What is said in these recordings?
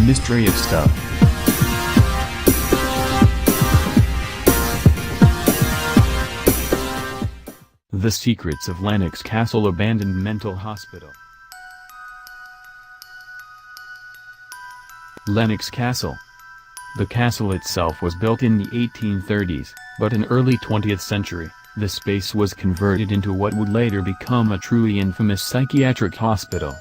Mystery of Stuff. The Secrets of Lennox Castle Abandoned Mental Hospital. Lennox Castle. The castle itself was built in the 1830s, but in early 20th century, the space was converted into what would later become a truly infamous psychiatric hospital.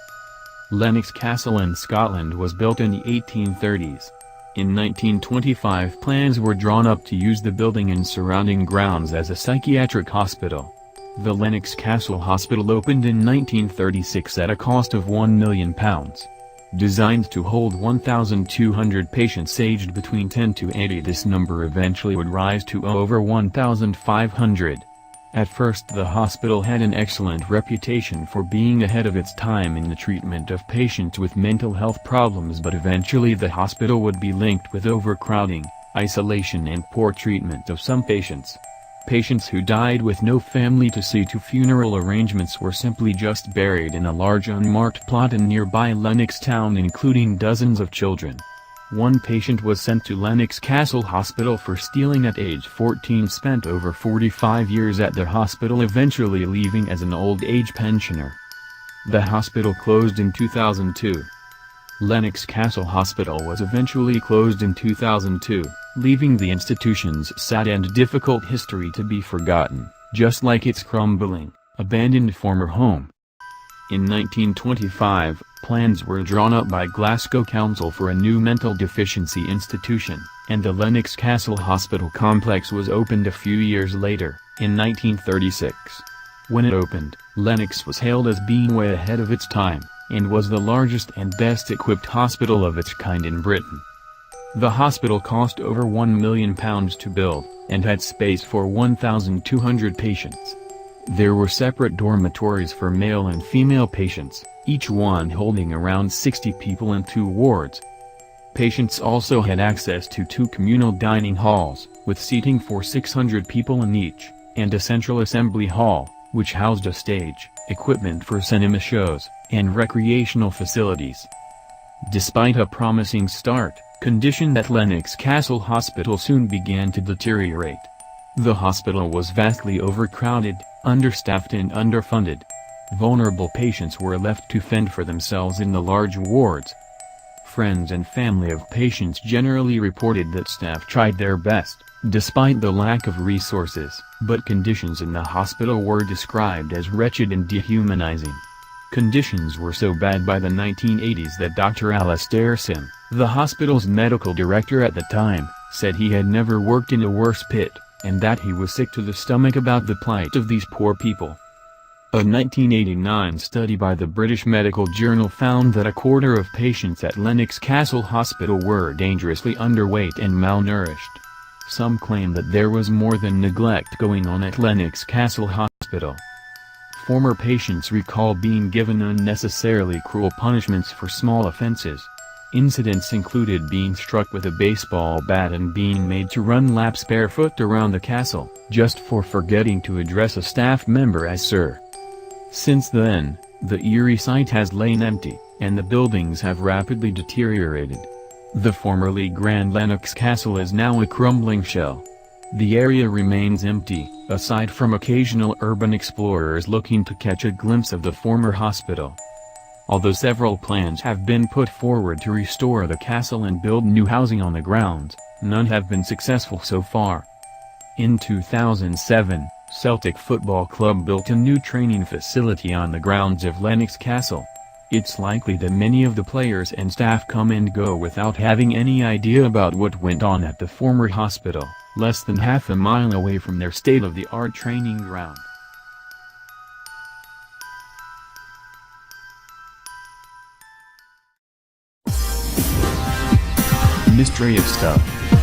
Lennox Castle in Scotland was built in the 1830s. In 1925 plans were drawn up to use the building and surrounding grounds as a psychiatric hospital. The Lennox Castle Hospital opened in 1936 at a cost of £1 million. Designed to hold 1,200 patients aged between 10 to 80, this number eventually would rise to over 1,500. At first the hospital had an excellent reputation for being ahead of its time in the treatment of patients with mental health problems, but eventually the hospital would be linked with overcrowding, isolation and poor treatment of some patients. Patients who died with no family to see to funeral arrangements were simply just buried in a large unmarked plot in nearby Lennox town, including dozens of children. One patient was sent to Lennox Castle Hospital for stealing at age 14, spent over 45 years at the hospital, eventually leaving as an old age pensioner. The hospital closed in 2002. Lennox Castle Hospital was eventually closed in 2002, leaving the institution's sad and difficult history to be forgotten, just like its crumbling, abandoned former home. In 1925, plans were drawn up by Glasgow Council for a new mental deficiency institution, and the Lennox Castle Hospital complex was opened a few years later, in 1936. When it opened, Lennox was hailed as being way ahead of its time, and was the largest and best-equipped hospital of its kind in Britain. The hospital cost over £1 million to build, and had space for 1,200 patients. There were separate dormitories for male and female patients, each one holding around 60 people in 2 wards. Patients also had access to 2 communal dining halls, with seating for 600 people in each, and a central assembly hall, which housed a stage, equipment for cinema shows, and recreational facilities. Despite a promising start, conditions at Lennox Castle Hospital soon began to deteriorate. The hospital was vastly overcrowded, understaffed and underfunded. Vulnerable patients were left to fend for themselves in the large wards. Friends and family of patients generally reported that staff tried their best, despite the lack of resources, but conditions in the hospital were described as wretched and dehumanizing. Conditions were so bad by the 1980s that Dr. Alastair Sim, the hospital's medical director at the time, said he had never worked in a worse pit, and that he was sick to the stomach about the plight of these poor people. A 1989 study by the British Medical Journal found that a quarter of patients at Lennox Castle Hospital were dangerously underweight and malnourished. Some claim that there was more than neglect going on at Lennox Castle Hospital. Former patients recall being given unnecessarily cruel punishments for small offenses. Incidents included being struck with a baseball bat and being made to run laps barefoot around the castle, just for forgetting to address a staff member as sir. Since then, the eerie site has lain empty, and the buildings have rapidly deteriorated. The formerly grand Lennox Castle is now a crumbling shell. The area remains empty, aside from occasional urban explorers looking to catch a glimpse of the former hospital. Although several plans have been put forward to restore the castle and build new housing on the grounds, none have been successful so far. In 2007, Celtic Football Club built a new training facility on the grounds of Lennox Castle. It's likely that many of the players and staff come and go without having any idea about what went on at the former hospital, less than half a mile away from their state-of-the-art training ground. Mystery of Stuff.